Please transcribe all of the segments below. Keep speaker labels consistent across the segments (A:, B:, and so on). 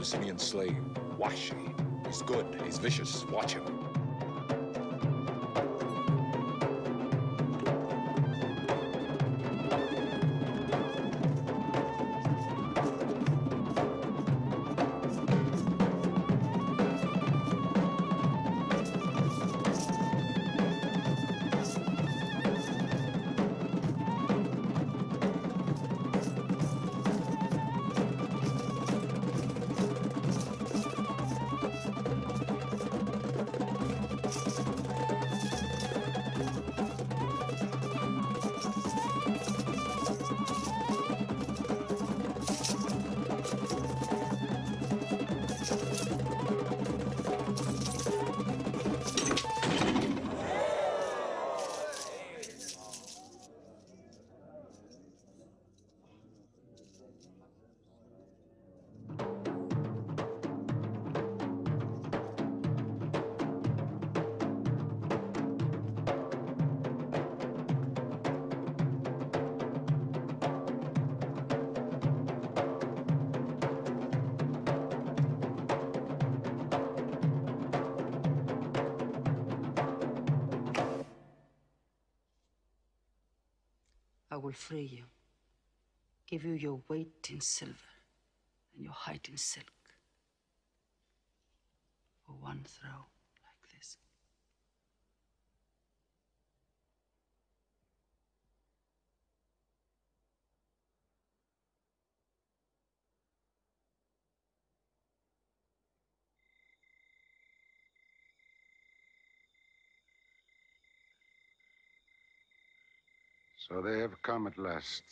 A: Abyssinian slave, Washi. He's good, he's vicious. Watch him.
B: I will free you, give you your weight in silver and your height in silk for one throw like this.
C: So they have come at last.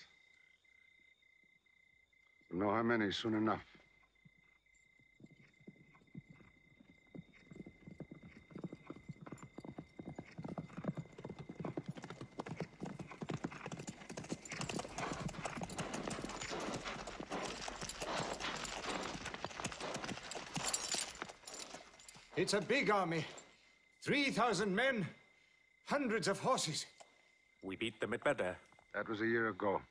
C: We'll know how many soon enough.
D: It's a big army. 3,000 men, hundreds of horses.
E: We beat them at Badr.
C: That was a year ago.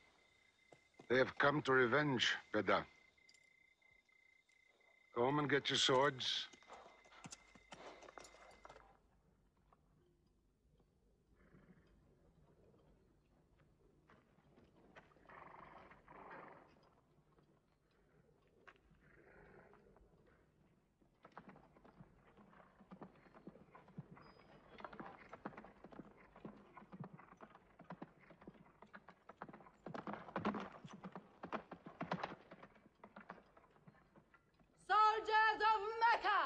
C: They have come to revenge, Beda. Go home and get your swords.
B: Soldiers of Mecca!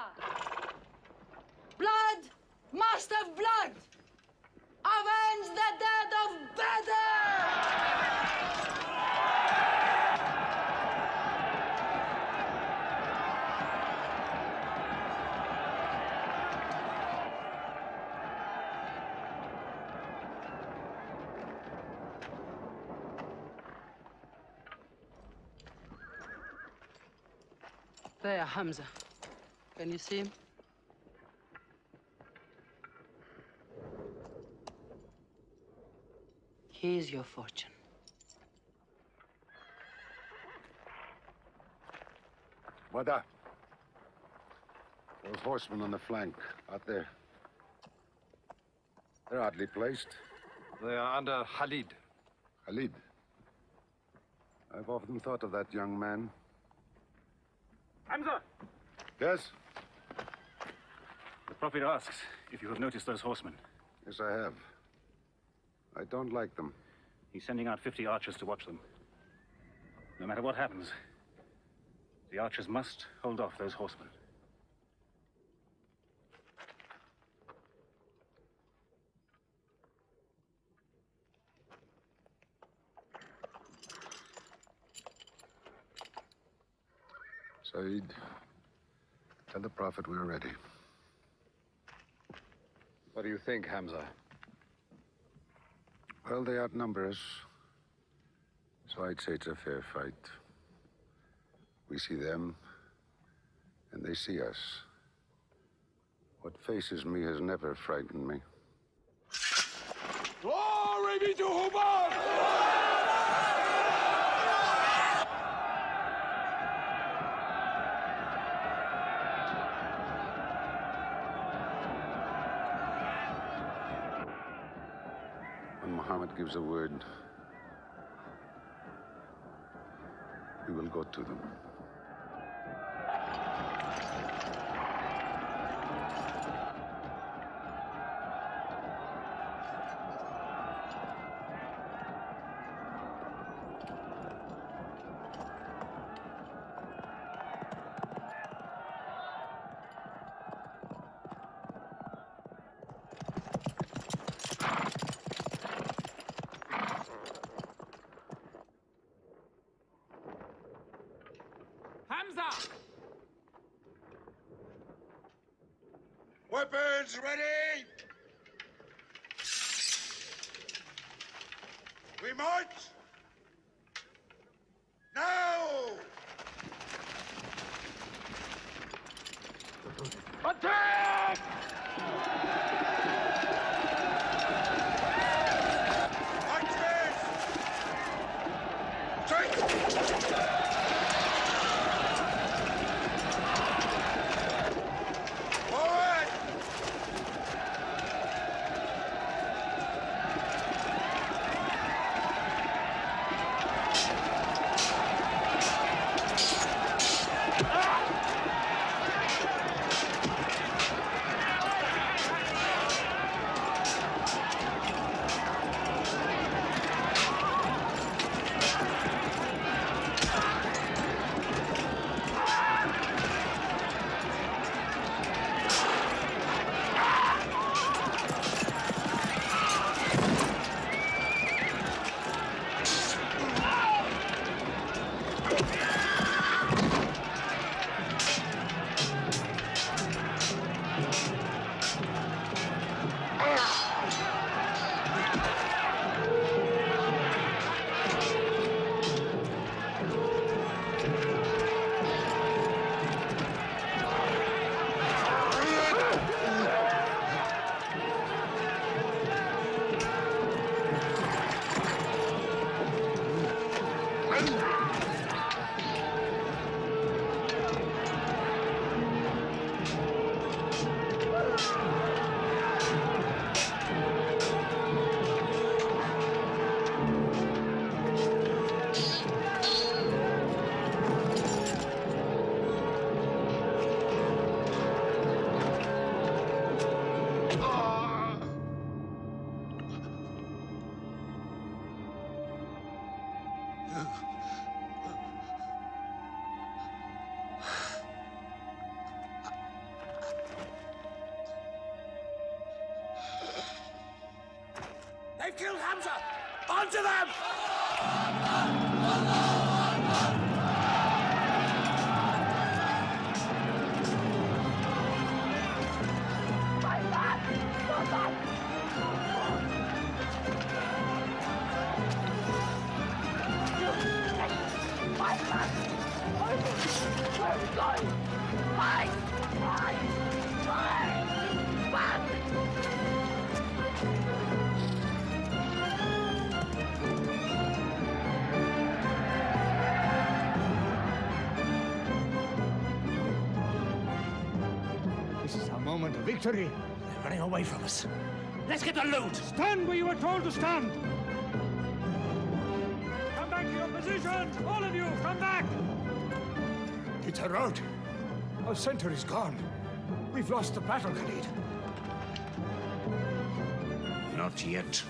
B: Blood must have blood! Avenge the dead of Badr! There, Hamza. Can you see him? Here's your fortune.
C: Wada. Those horsemen on the flank, out there. They're oddly placed.
F: They are under Khalid.
C: Khalid. I've often thought of that young man.
E: Hamza!
C: Yes?
E: The Prophet asks if you have noticed those horsemen.
C: Yes, I have. I don't like them.
E: He's sending out 50 archers to watch them. No matter what happens, the archers must hold off those horsemen.
C: Saeed, tell the Prophet we're ready.
F: What do you think, Hamza?
C: Well, they outnumber us, so I'd say it's a fair fight. We see them, and they see us. What faces me has never frightened me.
A: Glory be to Hubar!
C: Muhammad gives a word, we will go to them.
A: Weapons ready! We march! Now!
G: Attack!
A: Marches! Take!
G: They've killed Hamza! Onto them!
D: This is our moment of victory.
G: They're running away from us. Let's get the loot!
D: Stand where you were told to stand. Come back to your positions. All of you, come back. It's a rout. Our center is gone. We've lost the battle, Khalid.
G: Not yet.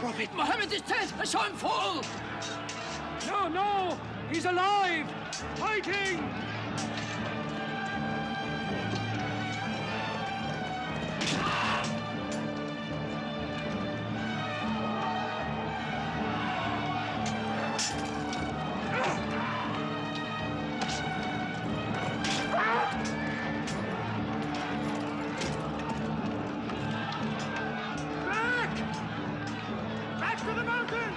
G: Prophet Muhammad is dead! I saw him fall!
D: No, no! He's alive! Fighting! Back to the mountain!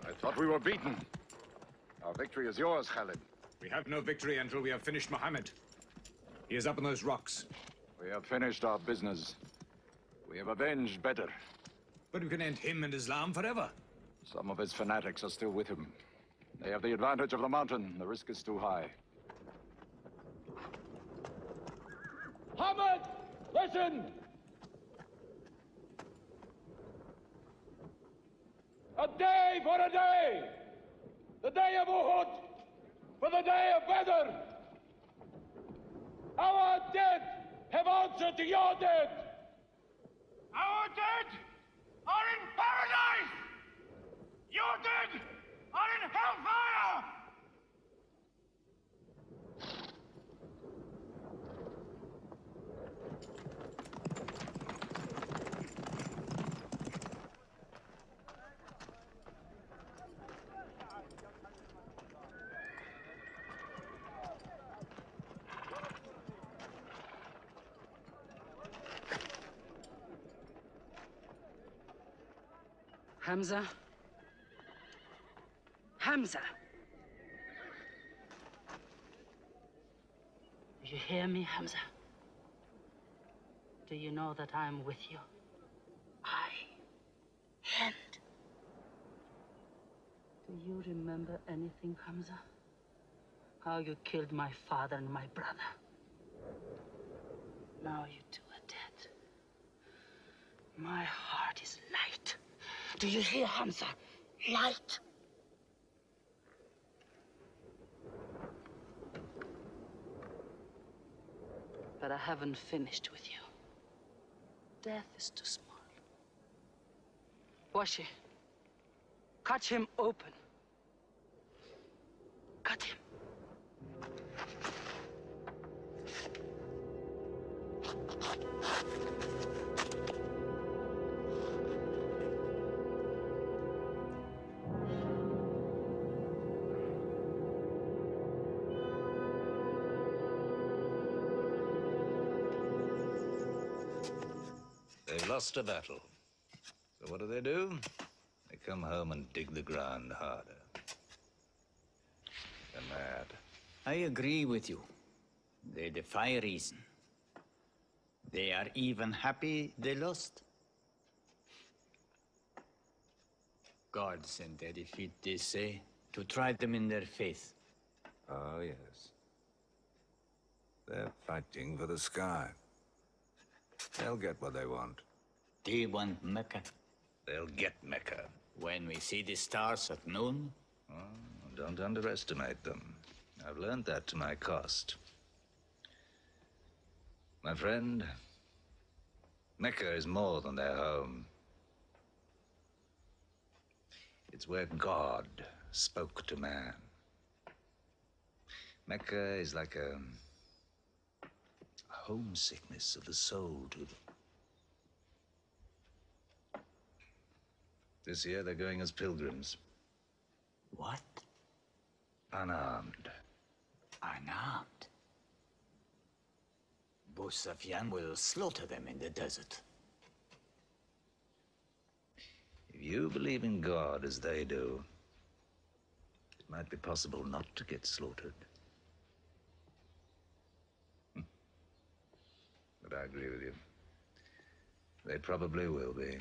F: I thought we were beaten. Our victory is yours, Khalid.
A: We have no victory until we have finished Muhammad. He is up on those rocks.
F: We have finished our business. We have avenged Badr.
A: But we can end him and Islam forever.
F: Some of his fanatics are still with him. They have the advantage of the mountain. The risk is too high.
G: Muhammad! Listen! A day for a day! The day of Uhud! For the day of Badr! Our dead have answered to your dead! Our dead are in paradise! Your dead are in hellfire!
B: Hamza? Hamza! You hear me, Hamza? Do you know that I'm with you? And do you remember anything, Hamza? How you killed my father and my brother? Now you two are dead. My heart is light. Do you hear, Hamza? Light. But I haven't finished with you. Death is too small. Washi, cut him open. Cut him.
H: They've lost a battle. So what do? They come home and dig the ground harder. They're mad.
I: I agree with you. They defy reason. They are even happy they lost. God sent their defeat, they say, to try them in their faith.
H: Oh, yes. They're fighting for the sky. They'll get what they want.
I: They want Mecca.
H: They'll get Mecca.
I: When we see the stars at noon?
H: Oh, don't underestimate them. I've learned that to my cost. My friend, Mecca is more than their home. It's where God spoke to man. Mecca is like a homesickness of the soul to them. This year they're going as pilgrims.
I: What?
H: Unarmed.
I: Unarmed? Abu Sufyan will slaughter them in the desert.
H: If you believe in God as they do, it might be possible not to get slaughtered. But I agree with you. They probably will be.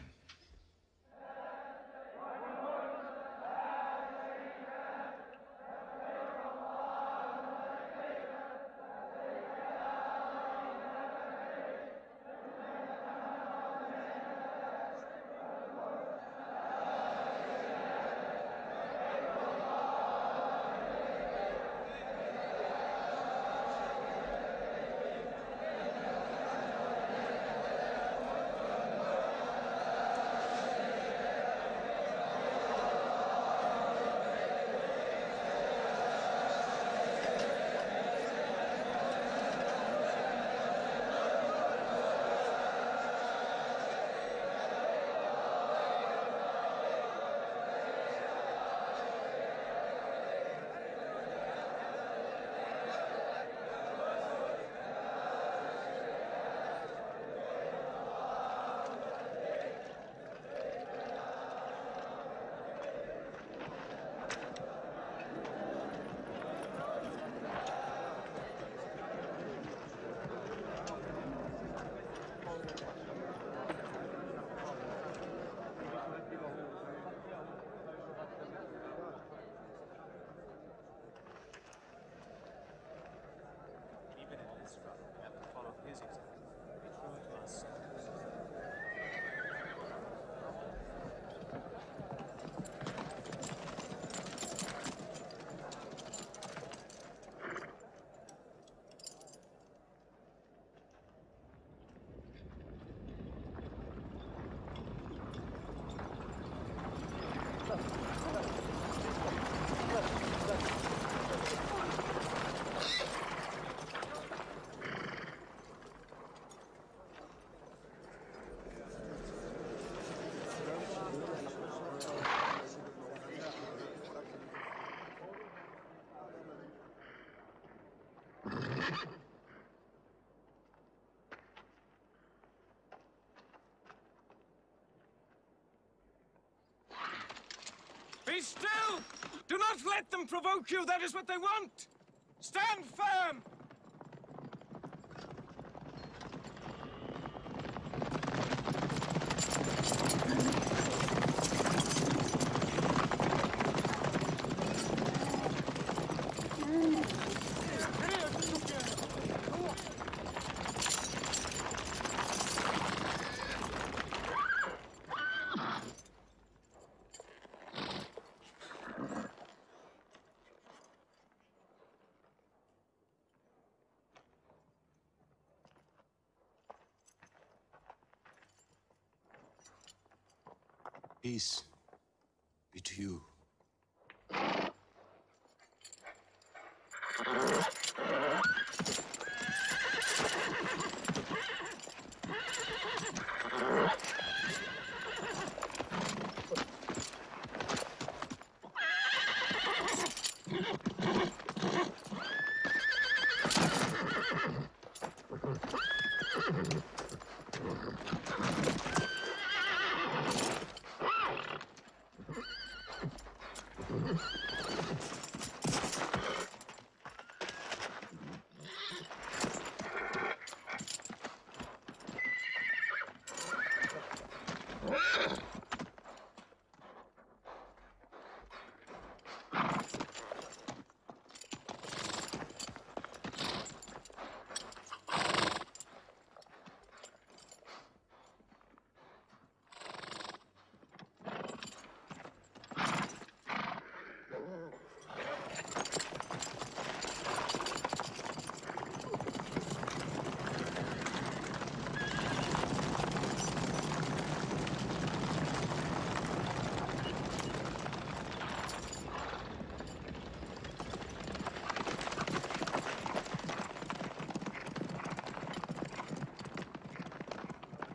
G: Be still! Do not let them provoke you. That is what they want. Stand firm!
J: Peace be to you.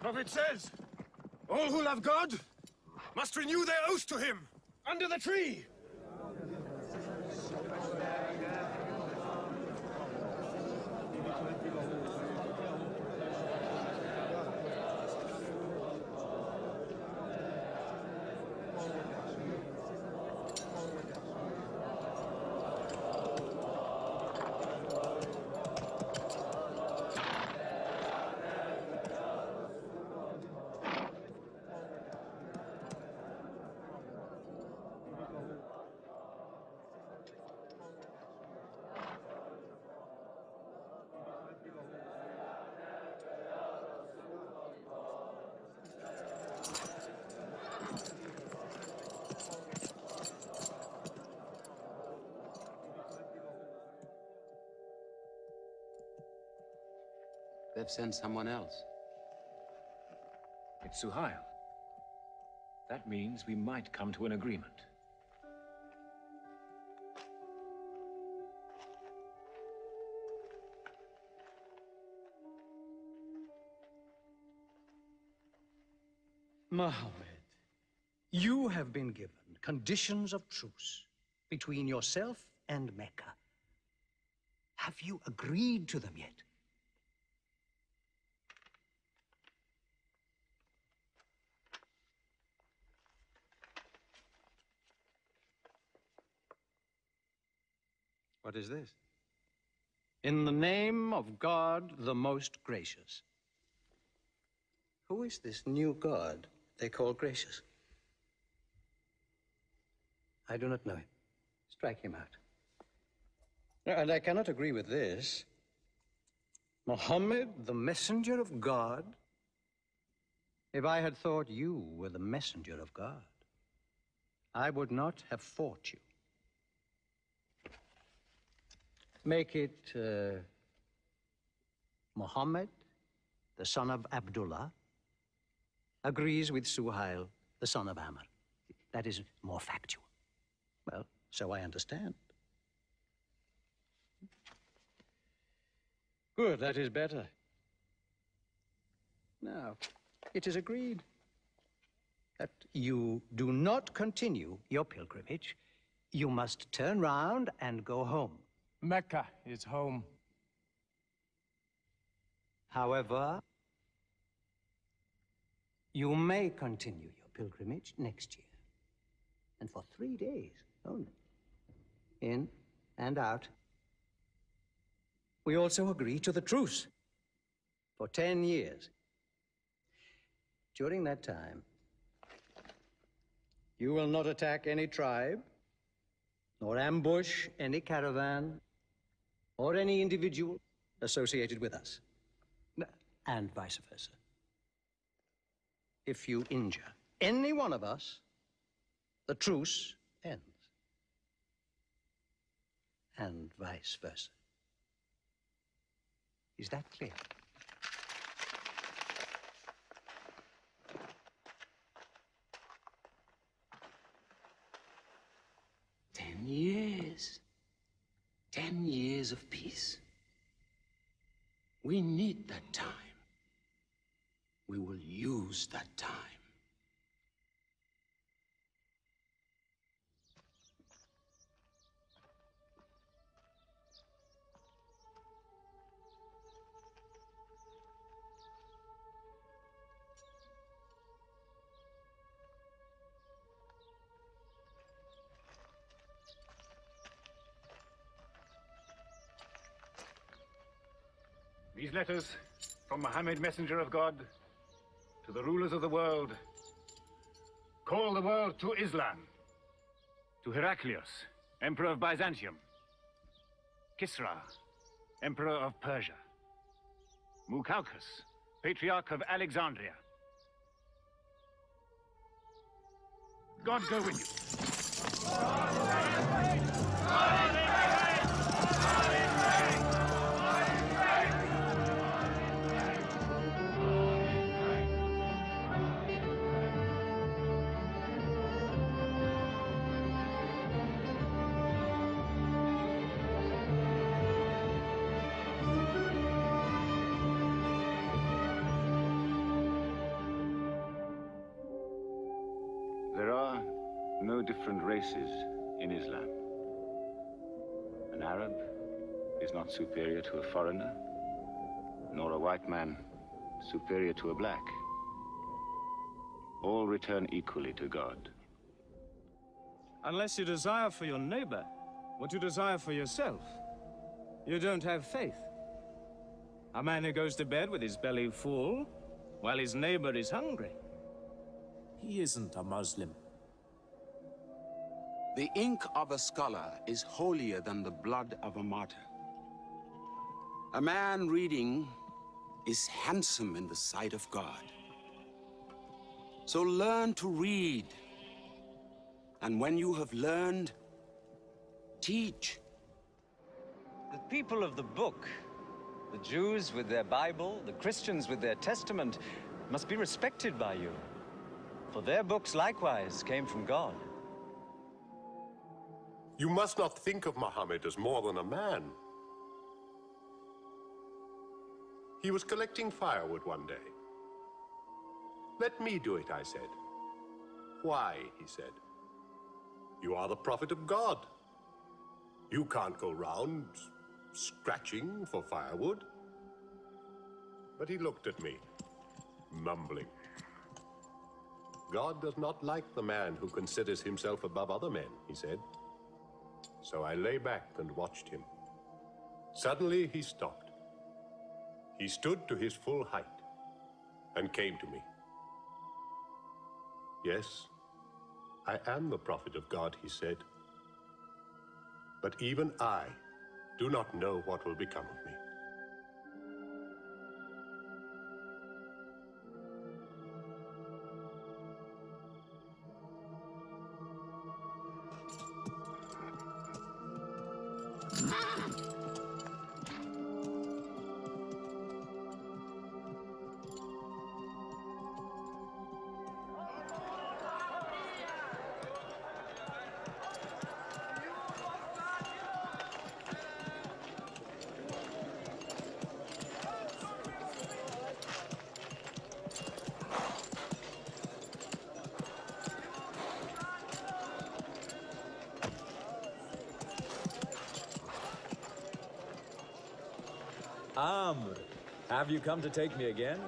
D: Prophet says, all who love God must renew their oath to him under the tree.
J: They've sent someone else.
K: It's Suhail. That means we might come to an agreement.
L: Mohammed, you have been given conditions of truce between yourself and Mecca. Have you agreed to them yet?
J: What is this?
L: In the name of God, the most gracious. Who is this new God they call gracious? I do not know him. Strike him out. And I cannot agree with this. Muhammad, the messenger of God? If I had thought you were the messenger of God, I would not have fought you. Make it Muhammad, the son of Abdullah, agrees with Suhail, the son of Amr. That is more factual. Well, so I understand. Good, that is better. Now, it is agreed that you do not continue your pilgrimage. You must turn round and go home.
M: Mecca is home.
L: However, you may continue your pilgrimage next year. And for 3 days only. In and out. We also agree to the truce for 10 years. During that time, you will not attack any tribe, nor ambush any caravan, or any individual associated with us, and vice versa. If you injure any one of us, the truce ends, and vice versa. Is that clear?
J: Years. 10 years of peace. We need that time. We will use that time.
E: These letters from Muhammad, messenger of God, to the rulers of the world. Call the world to Islam. To Heraclius, emperor of Byzantium. Kisra, emperor of Persia. Mukaukos, patriarch of Alexandria. God go with you. no different races in Islam. An Arab is not superior to a foreigner, nor a white man superior to a black. All return equally to God.
M: Unless you desire for your neighbor what you desire for yourself, you don't have faith. A man who goes to bed with his belly full while his neighbor is hungry.
J: He isn't a Muslim. The ink of a scholar is holier than the blood of a martyr. A man reading is handsome in the sight of God. So learn to read. And when you have learned, teach.
N: The people of the book, the Jews with their Bible, the Christians with their Testament, must be respected by you. For their books likewise came from God.
O: You must not think of Muhammad as more than a man. He was collecting firewood one day. Let me do it, I said. Why, he said. You are the prophet of God. You can't go round scratching for firewood. But he looked at me, mumbling. God does not like the man who considers himself above other men, he said. So I lay back and watched him. Suddenly he stopped. He stood to his full height and came to me. Yes, I am the prophet of God, he said. But even I do not know what will become of me.
K: Amr, have you come to take me again?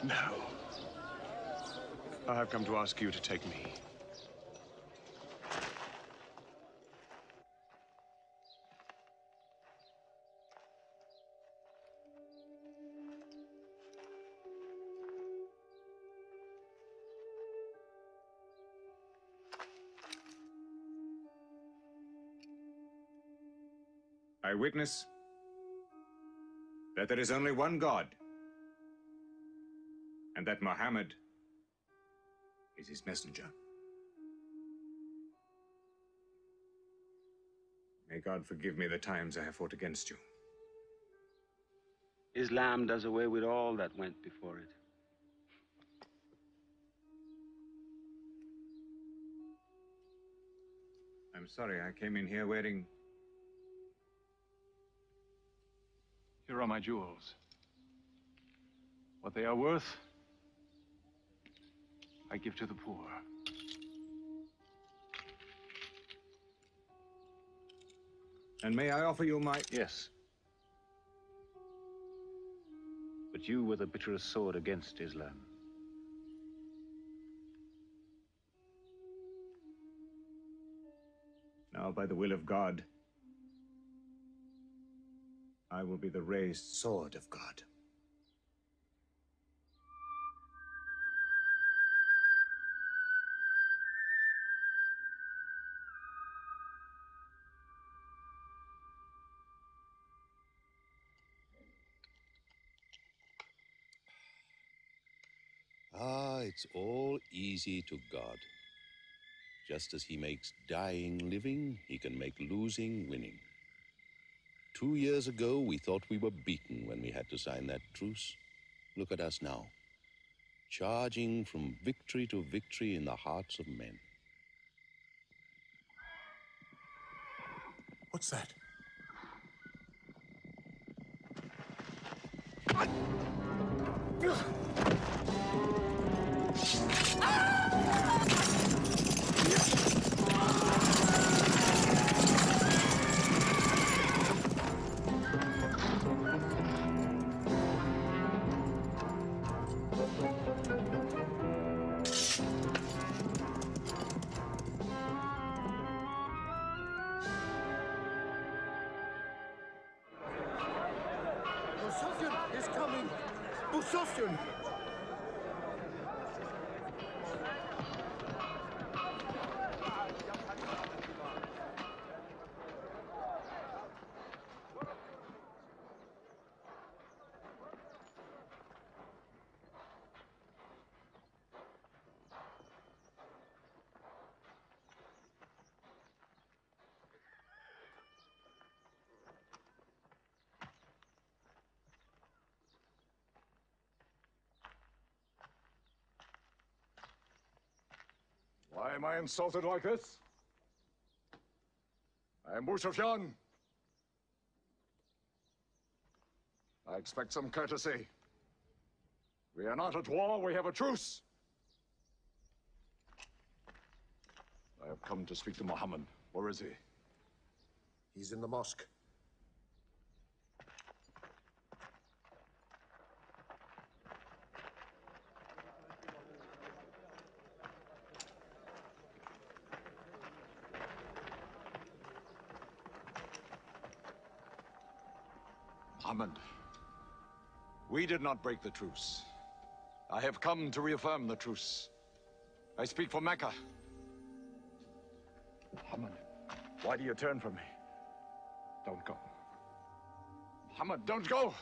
P: No. I have come to ask you to take me.
A: I witness that there is only one God, and that Muhammad is his messenger. May God forgive me the times I have fought against you.
J: Islam does away with all that went before it.
A: I'm sorry, I came in here wearing...
P: Here are my jewels. What they are worth, I give to the poor.
A: And may I offer you my...
E: Yes. But you were the bitterest sword against Islam.
A: Now, by the will of God, I will be the raised sword of God.
Q: It's all easy to God. Just as he makes dying living, he can make losing winning. 2 years ago, we thought we were beaten when we had to sign that truce. Look at us now, charging from victory to victory in the hearts of men.
O: What's that?
D: Busofyan is coming! Busofyan!
F: Why am I insulted like this? I am Busofyan. I expect some courtesy. We are not at war, we have a truce. I have come to speak to Muhammad. Where is he?
D: He's in the mosque.
F: Muhammad, we did not break the truce. I have come to reaffirm the truce. I speak for Mecca. Muhammad, why do you turn from me? Don't go. Muhammad, don't go!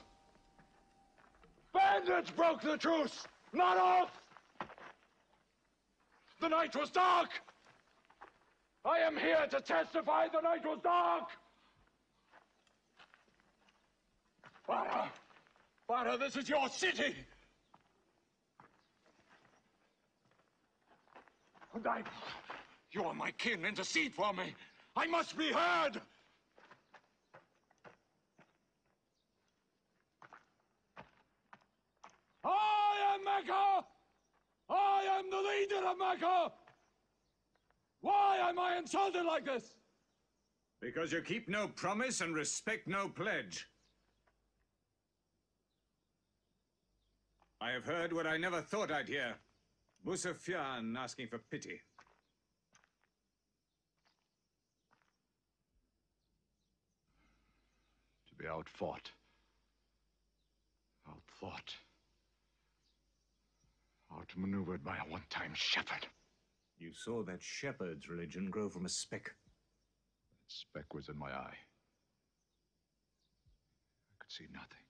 F: Bandits broke the truce, not us! The night was dark! I am here to testify the night was dark! Father! Father, this is your city! You are my kin. Intercede for me. I must be heard! I am Mecca! I am the leader of Mecca! Why am I insulted like this?
A: Because you keep no promise and respect no pledge. I have heard what I never thought I'd hear. Busofyan asking for pity.
F: To be outfought. Outthought. Outmaneuvered by a one-time shepherd.
A: You saw that shepherd's religion grow from a speck.
F: That speck was in my eye. I could see nothing.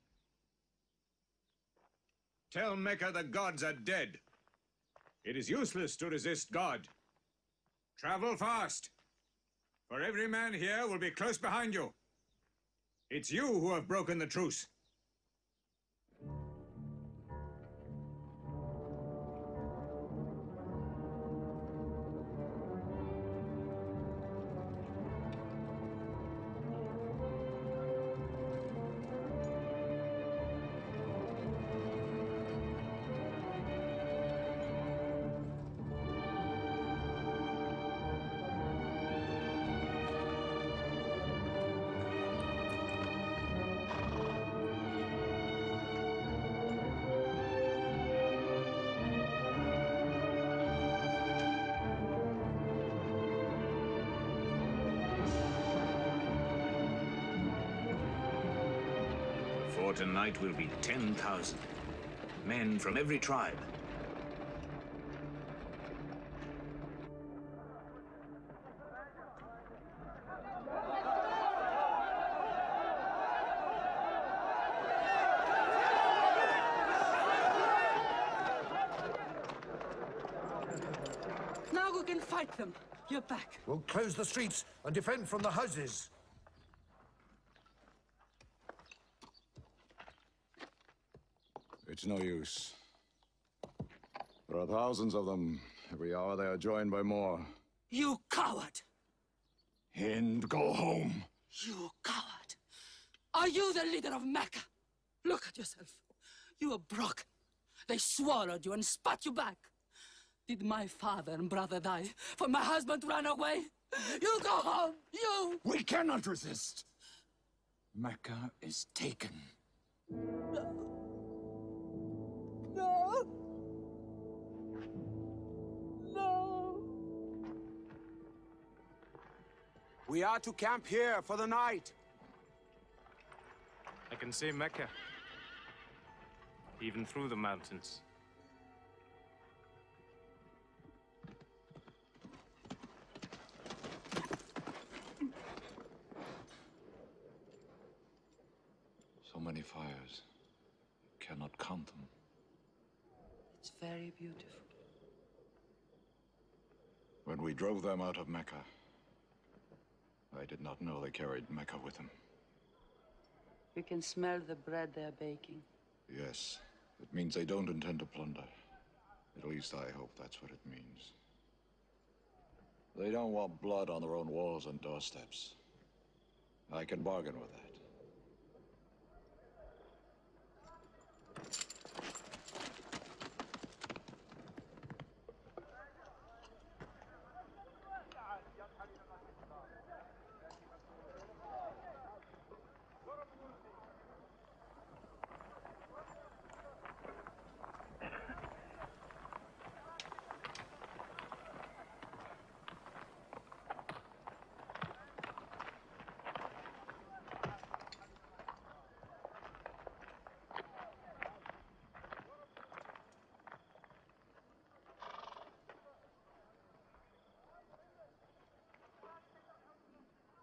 A: Tell Mecca the gods are dead. It is useless to resist God. Travel fast, for every man here will be close behind you. It's you who have broken the truce. For tonight will be 10,000 men from every tribe.
B: Now we can fight them. You're back.
D: We'll close the streets and defend from the houses.
F: It's no use. There are thousands of them. Every hour they are joined by more.
B: You coward!
F: Hind, go home.
B: You coward! Are you the leader of Mecca? Look at yourself. You are broken. They swallowed you and spat you back. Did my father and brother die for my husband to run away? You go home, you!
F: We cannot resist. Mecca is taken.
B: No! No!
J: We are to camp here for the night.
M: I can see Mecca. even through the mountains.
F: So many fires. You cannot count them.
B: It's very beautiful.
F: When we drove them out of Mecca, I did not know they carried Mecca with them.
B: We can smell the bread they're baking.
F: Yes, it means they don't intend to plunder. At least I hope that's what it means. They don't want blood on their own walls and doorsteps. I can bargain with that.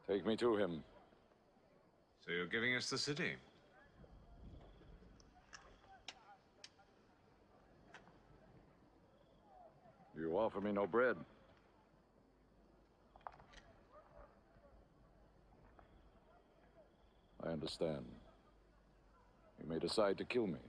F: Take me to him.
A: So you're giving us the city?
F: You offer me no bread. I understand. You may decide to kill me.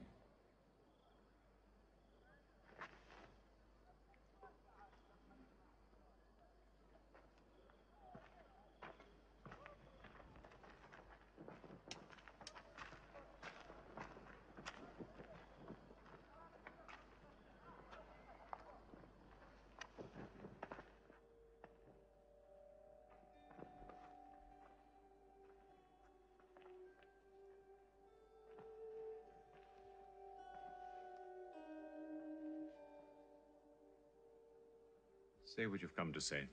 A: Say what you've come to say.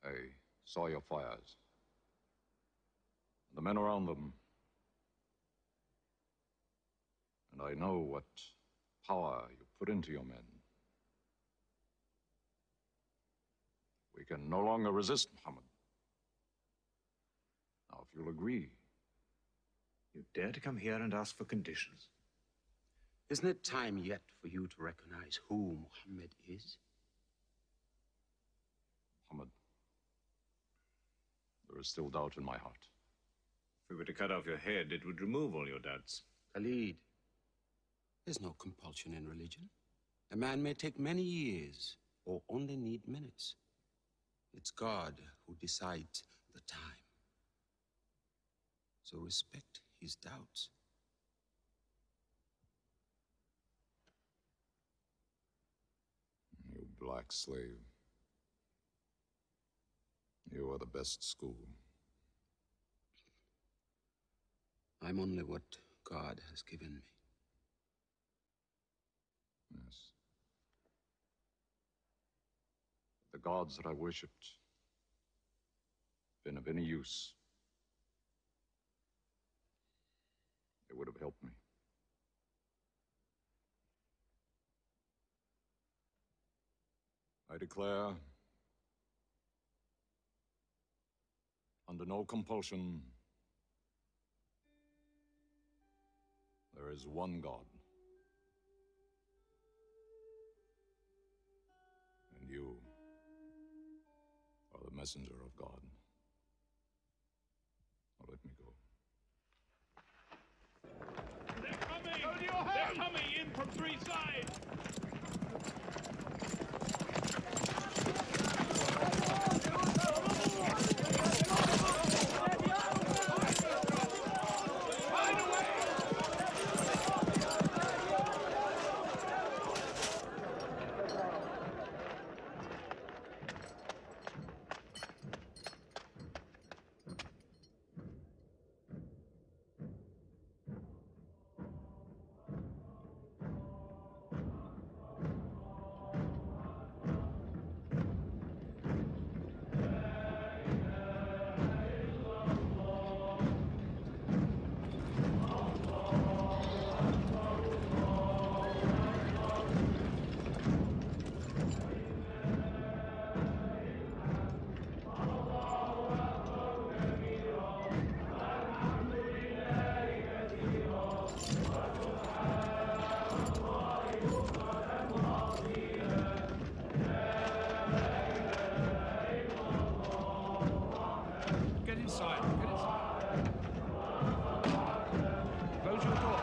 F: I saw your fires. The men around them. And I know what power you put into your men. We can no longer resist Muhammad. Now, if you'll agree.
A: You dare to come here and ask for conditions?
J: Isn't it time yet for you to recognize who Muhammad is?
F: Muhammad, there is still doubt in my heart.
A: If we were to cut off your head, it would remove all your doubts.
J: Khalid, there's no compulsion in religion. A man may take many years or only need minutes. It's God who decides the time. So respect his doubts.
F: You black slave. You are the best school.
J: I'm only what God has given me.
F: Yes. The gods that I worshipped been of any use. They would have helped me. I declare, under no compulsion, there is one God. And you are the messenger of God. Now let me go.
G: They're coming! They're coming in from three sides!
D: inside. Get inside. Close your door.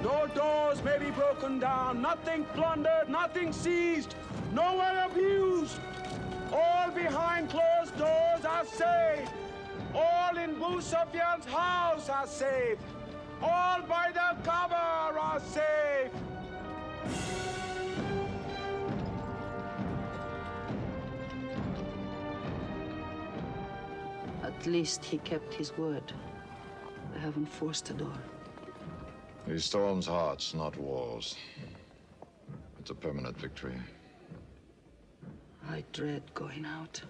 G: No doors may be broken down, nothing plundered, nothing seized, no one abused. All behind closed doors are safe. All in Abu Sufyan's house are safe. All by the cover are safe.
B: At least he kept his word. They haven't forced the door.
F: He storms hearts, not walls. It's a permanent victory.
B: I dread going out.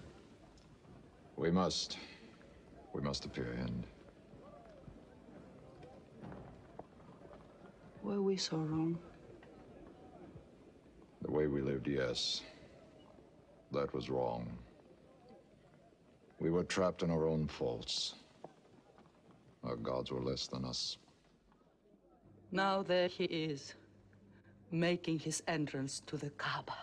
F: We must. We must appear in.
B: Were we so wrong?
F: The way we lived, yes. That was wrong. We were trapped in our own faults. Our gods were less than us.
B: Now there he is, making his entrance to the Kaaba.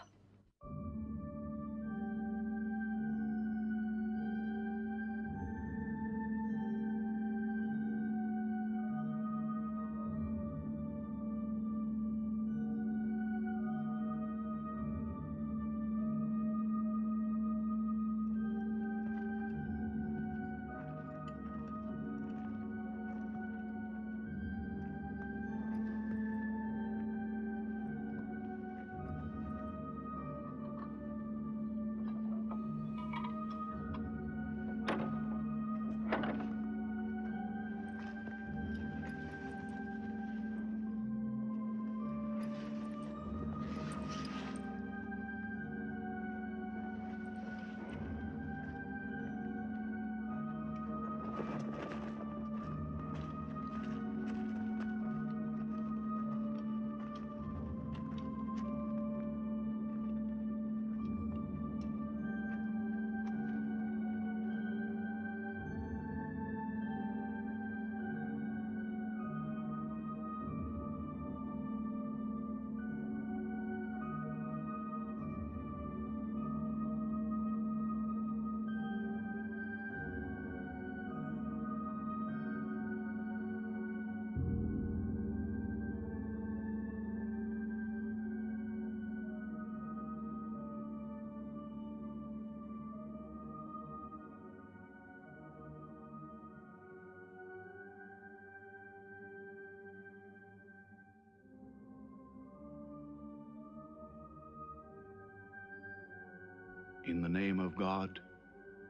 R: In the name of God,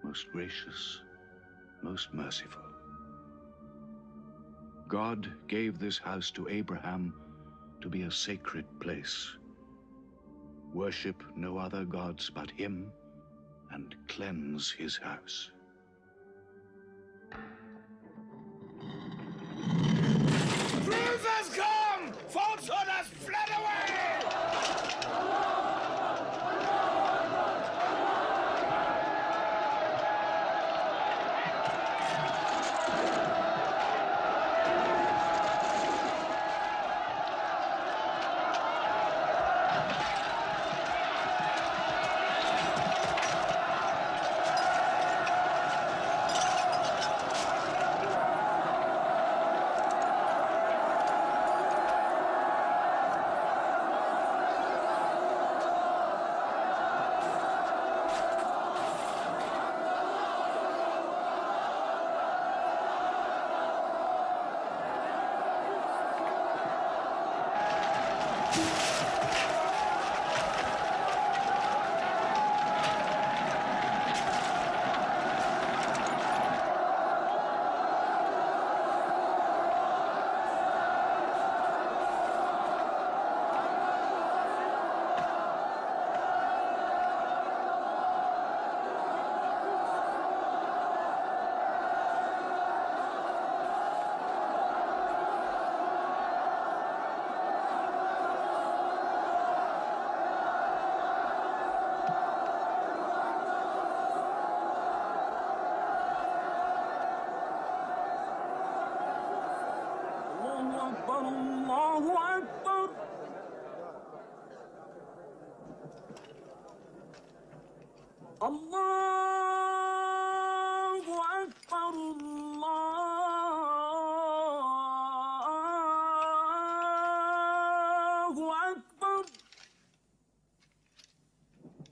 R: most gracious, most merciful. God gave this house to Abraham to be a sacred place. Worship no other gods but him, and cleanse his house.
G: Truth has come! Falsehood has fled away!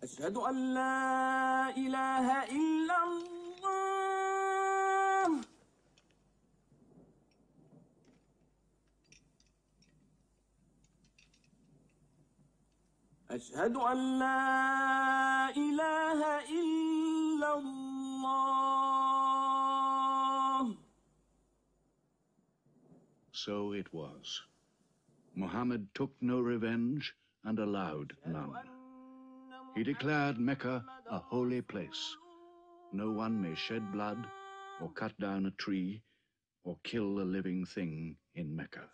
G: أشهد أن لا إله إلا الله أشهد أن لا إله إلا الله.
R: So it was. Muhammad took no revenge and allowed none. He declared Mecca a holy place. No one may shed blood, or cut down a tree, or kill a living thing in Mecca.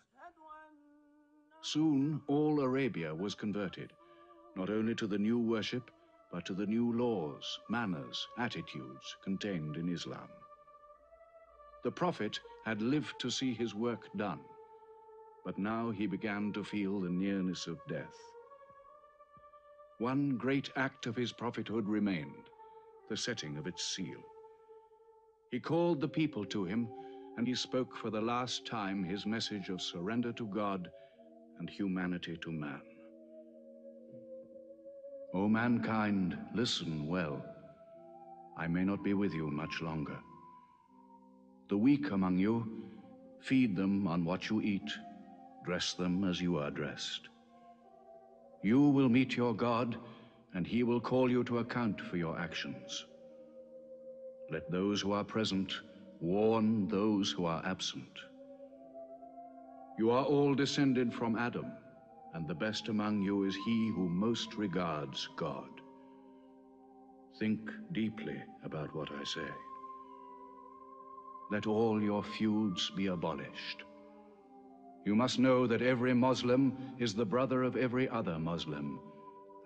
R: Soon all Arabia was converted, not only to the new worship, but to the new laws, manners, attitudes contained in Islam. The Prophet had lived to see his work done, but now he began to feel the nearness of death. One great act of his prophethood remained, the setting of its seal. He called the people to him, and he spoke for the last time his message of surrender to God and humanity to man. O mankind, listen well. I may not be with you much longer. The weak among you, feed them on what you eat, dress them as you are dressed. You will meet your God, and he will call you to account for your actions. Let those who are present warn those who are absent. You are all descended from Adam, and the best among you is he who most regards God. Think deeply about what I say. Let all your feuds be abolished. You must know that every Muslim is the brother of every other Muslim,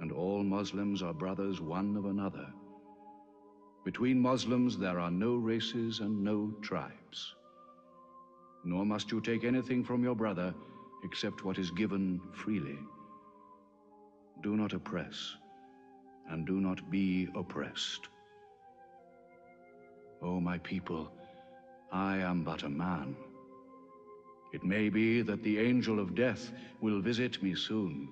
R: and all Muslims are brothers one of another. Between Muslims there are no races and no tribes. Nor must you take anything from your brother except what is given freely. Do not oppress, and do not be oppressed. O my people, I am but a man. It may be that the angel of death will visit me soon,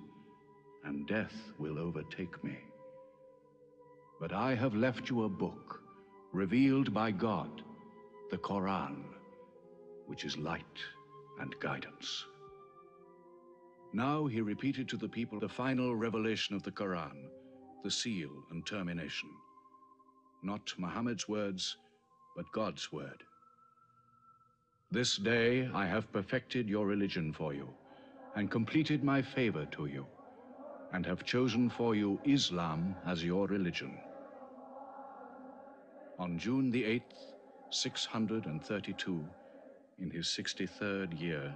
R: and death will overtake me. But I have left you a book, revealed by God, the Quran, which is light and guidance. Now he repeated to the people the final revelation of the Quran, the seal and termination. not Muhammad's words, but God's word. This day I have perfected your religion for you, and completed my favor to you, and have chosen for you Islam as your religion. On June the 8th, 632, in his 63rd year,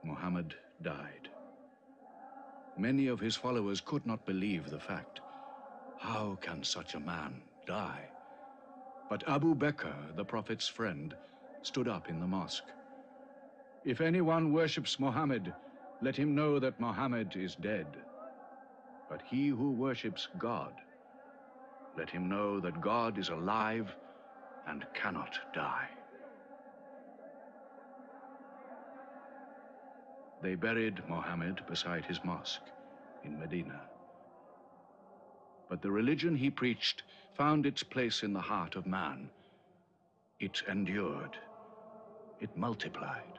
R: Muhammad died. Many of his followers could not believe the fact. How can such a man die? But Abu Bakr, the Prophet's friend, stood up in the mosque. If anyone worships Muhammad, let him know that Muhammad is dead. But he who worships God, let him know that God is alive and cannot die. They buried Muhammad beside his mosque in Medina. But the religion he preached found its place in the heart of man. It endured. It multiplied.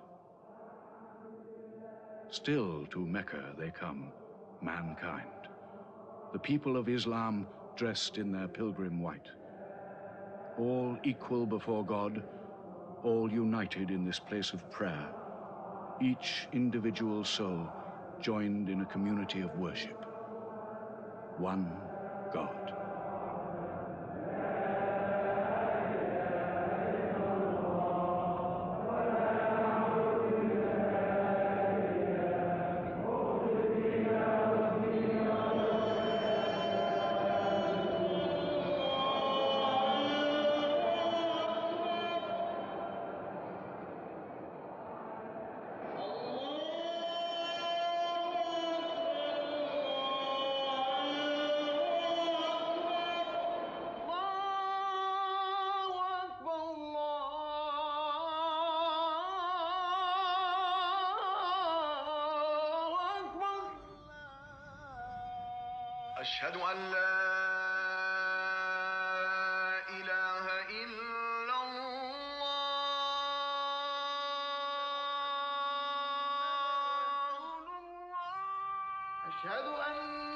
R: Still to Mecca they come, mankind. The people of Islam dressed in their pilgrim white. All equal before God, all united in this place of prayer. Each individual soul joined in a community of worship. One God.
S: أشهد أن لا إله إلا الله أشهد أن